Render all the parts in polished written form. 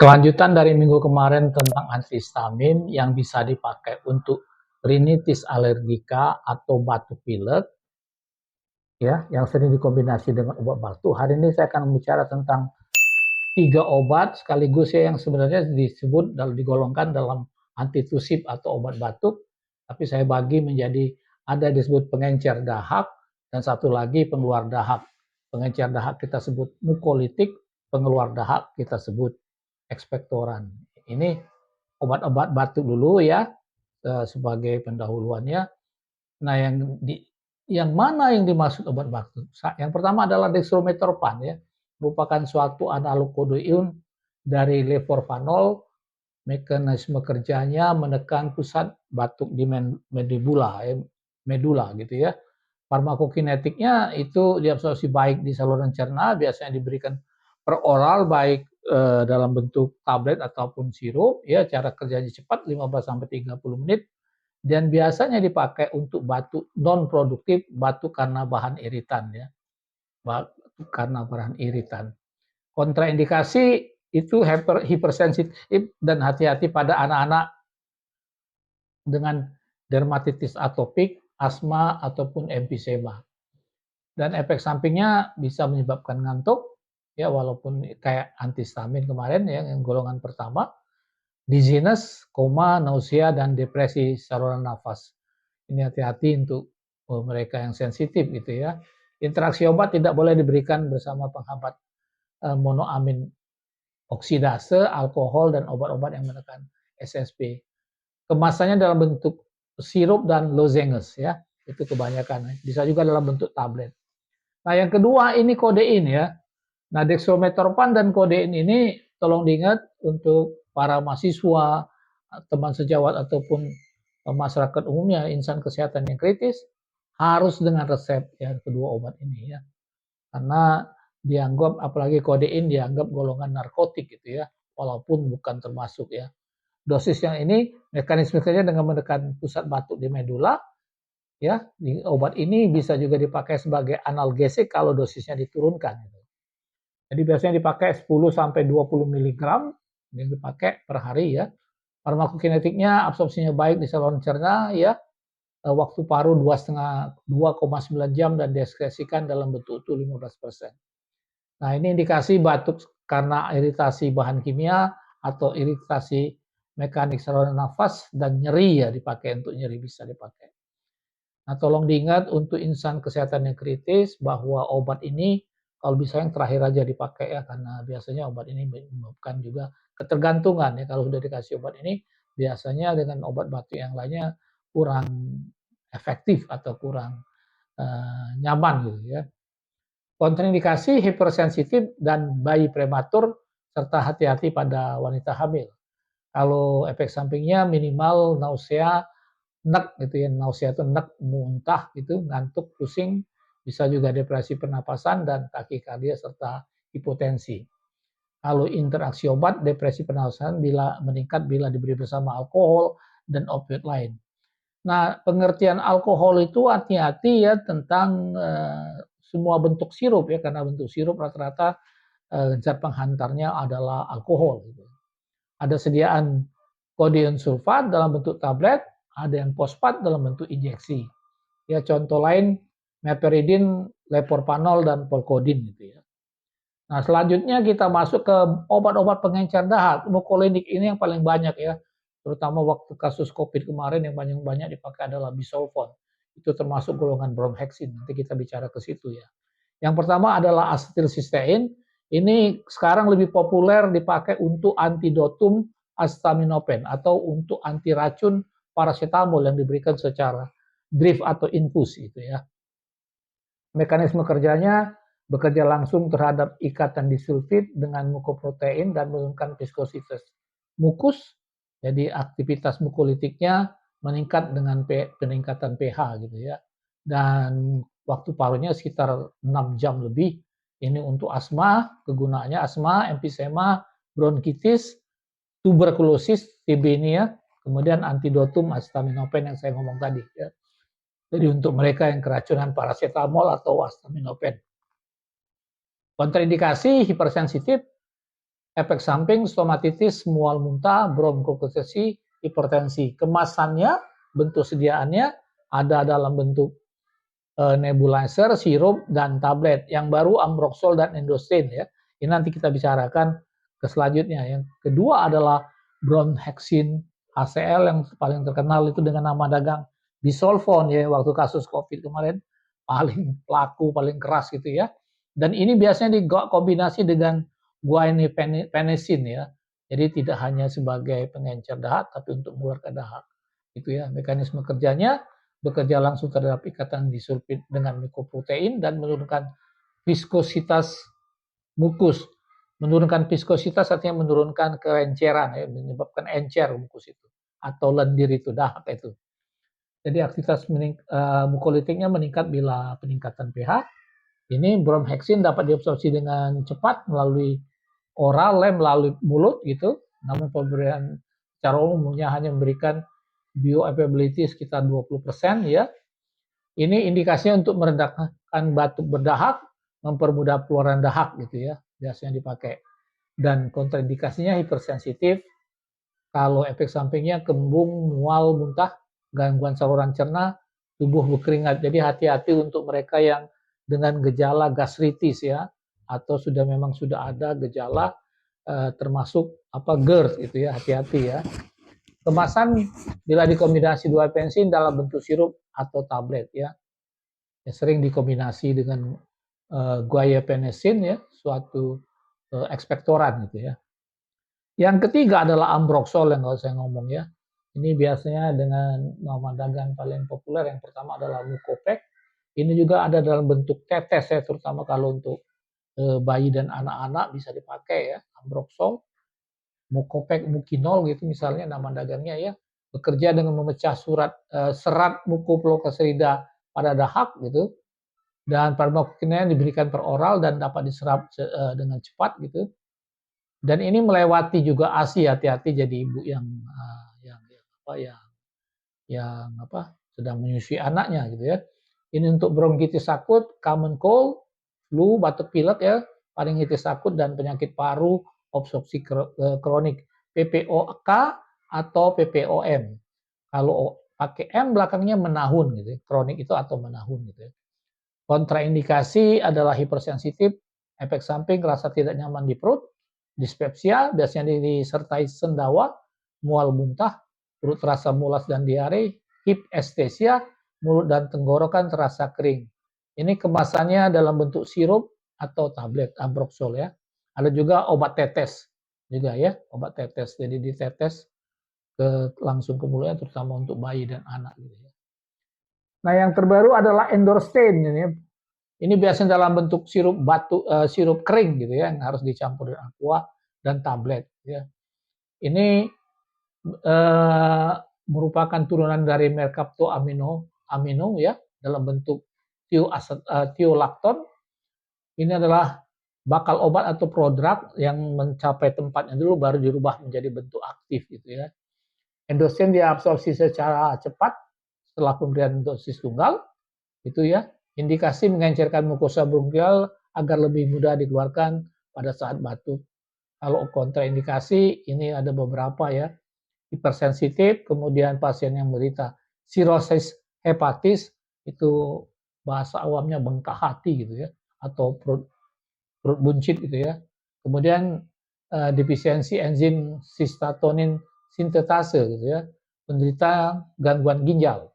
Kelanjutan dari minggu kemarin tentang antihistamin yang bisa dipakai untuk rinitis alergika atau batuk pilek, ya, yang sering dikombinasi dengan obat batuk. Hari ini saya akan bicara tentang 3 obat sekaligus ya yang sebenarnya disebut dan digolongkan dalam antitusif atau obat batuk, tapi saya bagi menjadi ada disebut pengencer dahak dan satu lagi pengeluar dahak. Pengencer dahak kita sebut mukolitik, pengeluar dahak kita sebut ekspektoran. Ini obat-obat batuk dulu ya sebagai pendahuluannya. Nah, yang mana yang dimaksud obat batuk? Yang pertama adalah dextrometorphan ya, merupakan suatu analog kodein dari levorfanol. Mekanisme kerjanya menekan pusat batuk di medula, medula gitu ya. Farmakokinetiknya itu diabsorpsi baik di saluran cerna, biasanya diberikan per oral baik dalam bentuk tablet ataupun sirup ya, cara kerjanya cepat 15 sampai 30 menit dan biasanya dipakai untuk batuk non produktif, batuk karena bahan iritan ya. Batuk karena bahan iritan. Kontraindikasi itu hipersensitif dan hati-hati pada anak-anak dengan dermatitis atopik, asma ataupun emfisema. Dan efek sampingnya bisa menyebabkan ngantuk ya walaupun kayak antihistamin kemarin ya yang golongan pertama, dizziness, koma, nausea dan depresi saluran nafas. Ini hati-hati untuk mereka yang sensitif gitu ya. Interaksi obat tidak boleh diberikan bersama penghambat monoamin oksidase, alkohol dan obat-obat yang menekan SSP. Kemasannya dalam bentuk sirup dan lozenges ya. Itu kebanyakan. Bisa juga dalam bentuk tablet. Nah, yang kedua ini kodein ya. Nah, dextrometorphan dan kodein ini tolong diingat untuk para mahasiswa, teman sejawat ataupun masyarakat umumnya, insan kesehatan yang kritis harus dengan resep ya kedua obat ini ya. Karena dianggap apalagi kodein dianggap golongan narkotik gitu ya, walaupun bukan termasuk ya. Dosis yang ini mekanisme kerja dengan menekan pusat batuk di medula ya. Obat ini bisa juga dipakai sebagai analgesik kalau dosisnya diturunkan gitu. Jadi biasanya dipakai 10 sampai 20 mg yang dipakai per hari ya. Farmakokinetiknya absorpsinya baik di saluran cerna ya. Waktu paru 2,9 jam dan diekskresikan dalam bentuk utuh 15%. Nah, ini indikasi batuk karena iritasi bahan kimia atau iritasi mekanik saluran nafas dan nyeri ya dipakai untuk nyeri bisa dipakai. Nah, tolong diingat untuk insan kesehatan yang kritis bahwa obat ini kalau bisa yang terakhir aja dipakai ya karena biasanya obat ini menyebabkan juga ketergantungan ya kalau sudah dikasih obat ini biasanya dengan obat batuk yang lainnya kurang efektif atau kurang nyaman gitu ya. Kontraindikasi hipersensitif dan bayi prematur serta hati-hati pada wanita hamil. Kalau efek sampingnya minimal nausea, nek gitu ya, nausea itu nek, muntah gitu, ngantuk, pusing, bisa juga depresi pernapasan dan takikardia serta hipotensi. Kalau interaksi obat, depresi pernapasan bila meningkat bila diberi bersama alkohol dan opioid lain. Nah, pengertian alkohol itu hati-hati ya tentang semua bentuk sirup ya, karena bentuk sirup rata-rata zat penghantarnya adalah alkohol. Gitu. Ada sediaan kodein sulfat dalam bentuk tablet, ada yang fosfat dalam bentuk injeksi. Ya, contoh lain meperidin, levorpanol dan polkodin gitu ya. Nah, selanjutnya kita masuk ke obat-obat pengencer dahak. Mukolinik ini yang paling banyak ya. Terutama waktu kasus COVID kemarin yang banyak dipakai adalah bisolfon. Itu termasuk golongan bromhexin. Nanti kita bicara ke situ ya. Yang pertama adalah acetilcysteine. Ini sekarang lebih populer dipakai untuk antidotum acetaminophen atau untuk anti racun paracetamol yang diberikan secara drip atau infus itu ya. Mekanisme kerjanya bekerja langsung terhadap ikatan disulfid dengan mukoprotein dan menurunkan viskositas mukus. Jadi aktivitas mukolitiknya meningkat dengan peningkatan pH gitu ya. Dan waktu parunya sekitar 6 jam lebih. Ini untuk asma, kegunaannya asma, emfisema, bronkitis, tuberkulosis, TB ini ya. Kemudian antidotum acetaminophen yang saya ngomong tadi ya. Jadi untuk mereka yang keracunan paracetamol atau acetaminophen. Kontraindikasi hipersensitif efek samping stomatitis, mual muntah, bronkokonstriksi, hipertensi. Kemasannya, bentuk sediaannya ada dalam bentuk nebulizer, sirup, dan tablet. Yang baru Ambroxol dan Endostin ya. Ini nanti kita bicarakan ke selanjutnya. Yang kedua adalah Bronhexin HCl yang paling terkenal itu dengan nama dagang Bisolfon ya, waktu kasus COVID kemarin paling laku, paling keras gitu ya. Dan ini biasanya dikombinasi dengan guaifenesin ya. Jadi tidak hanya sebagai pengencer dahak tapi untuk mengeluarkan dahak. Itu ya mekanisme kerjanya, bekerja langsung terhadap ikatan disulfid dengan mikoprotein dan menurunkan viskositas mukus. Menurunkan viskositas artinya menurunkan kelenceran ya, menyebabkan encer mukus itu atau lendir itu, dahak itu. Jadi aktivitas mukolitiknya meningkat bila peningkatan pH. Ini bromhexin dapat diabsorpsi dengan cepat melalui oral, melalui mulut gitu. Namun pemberian secara umumnya hanya memberikan bioavailability sekitar 20% ya. Ini indikasinya untuk meredakan batuk berdahak, mempermudah keluaran dahak gitu ya, biasanya dipakai. Dan kontraindikasinya hipersensitif, kalau efek sampingnya kembung, mual, muntah, gangguan saluran cerna, tubuh berkeringat. Jadi hati-hati untuk mereka yang dengan gejala gastritis ya, atau memang sudah ada gejala termasuk GERD itu ya, hati-hati ya. Kemasan bila dikombinasi dua pensin dalam bentuk sirup atau tablet ya. Sering dikombinasi dengan guaifenesin ya, suatu ekspektoran gitu ya. Yang ketiga adalah Ambroxol yang kalau saya ngomong ya. Ini biasanya dengan nama dagang paling populer yang pertama adalah Mucopek. Ini juga ada dalam bentuk tetes ya, terutama kalau untuk bayi dan anak-anak bisa dipakai ya, Ambroxol. Mucopek Mukinol gitu misalnya nama dagangnya ya. Bekerja dengan memecah serat mukoploksaida pada dahak gitu. Dan farmakokinesia diberikan per oral dan dapat diserap dengan cepat gitu. Dan ini melewati juga ASI, hati-hati jadi ibu yang sedang menyusui anaknya gitu ya. Ini untuk bronkitis akut, common cold, flu, batuk pilek ya, faringitis akut dan penyakit paru, obstruksi kronik, PPOK atau PPOM. Kalau pakai M belakangnya menahun gitu, kronik itu atau menahun gitu ya. Kontraindikasi adalah hipersensitif, efek samping rasa tidak nyaman di perut, dispepsia, biasanya disertai sendawa, mual muntah, perut terasa mulas dan diare, hipestesia, mulut dan tenggorokan terasa kering. Ini kemasannya dalam bentuk sirup atau tablet Ambroxol ya. Ada juga obat tetes juga ya, obat tetes. Jadi ditetes langsung ke mulutnya terutama untuk bayi dan anak gitu ya. Nah, yang terbaru adalah Endorstein ini. Ini biasanya dalam bentuk sirup kering gitu ya, yang harus dicampur dengan aqua dan tablet ya. Ini merupakan turunan dari mercaptoamino ya, dalam bentuk thiolacton. Ini adalah bakal obat atau prodrug yang mencapai tempatnya dulu baru dirubah menjadi bentuk aktif gitu ya. Endosin diabsorpsi secara cepat setelah pemberian dosis tunggal itu ya. Indikasi mengencerkan mukosa bronkial agar lebih mudah dikeluarkan pada saat batuk. Kalau kontraindikasi ini ada beberapa ya. Hipersensitif, kemudian pasien yang menderita sirosis hepatis, itu bahasa awamnya bengkak hati gitu ya, atau perut buncit gitu ya. Kemudian defisiensi enzim cystathionin sintetase gitu ya, penderita gangguan ginjal.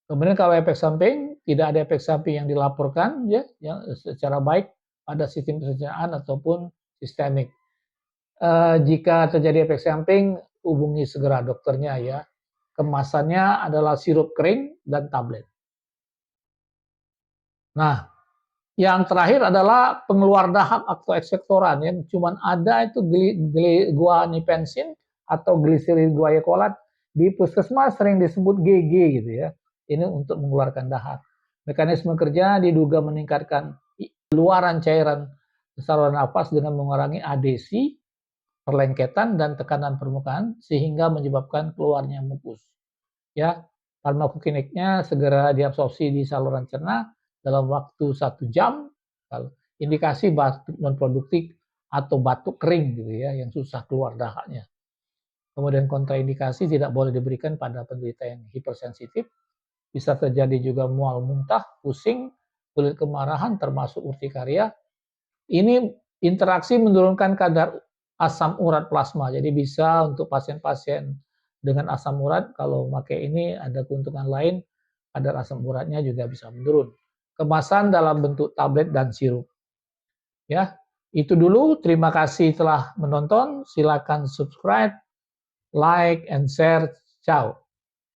Kemudian kalau efek samping, tidak ada efek samping yang dilaporkan ya, yang secara baik pada sistem pencernaan ataupun sistemik. Jika terjadi efek samping, hubungi segera dokternya ya. Kemasannya adalah sirup kering dan tablet. Nah, yang terakhir adalah pengeluar dahak atau ekspektoran yang cuma ada itu guanifenesin atau gliseril guaicolat. Di puskesmas sering disebut GG gitu ya. Ini untuk mengeluarkan dahak. Mekanisme kerja diduga meningkatkan keluaran cairan saluran nafas dengan mengurangi adesi, perlengketan dan tekanan permukaan sehingga menyebabkan keluarnya mukus. Ya, farmakokinetiknya segera diabsorpsi di saluran cerna dalam waktu 1 jam. Indikasi batuk non produktif atau batuk kering gitu ya, yang susah keluar dahaknya. Kemudian kontraindikasi tidak boleh diberikan pada penderita yang hipersensitif. Bisa terjadi juga mual muntah, pusing, kulit kemarahan termasuk urtikaria. Ini interaksi menurunkan kadar asam urat plasma. Jadi bisa untuk pasien-pasien dengan asam urat kalau pakai ini ada keuntungan lain, kadar asam uratnya juga bisa menurun. Kemasan dalam bentuk tablet dan sirup. Ya, itu dulu. Terima kasih telah menonton. Silakan subscribe, like, and share. Ciao.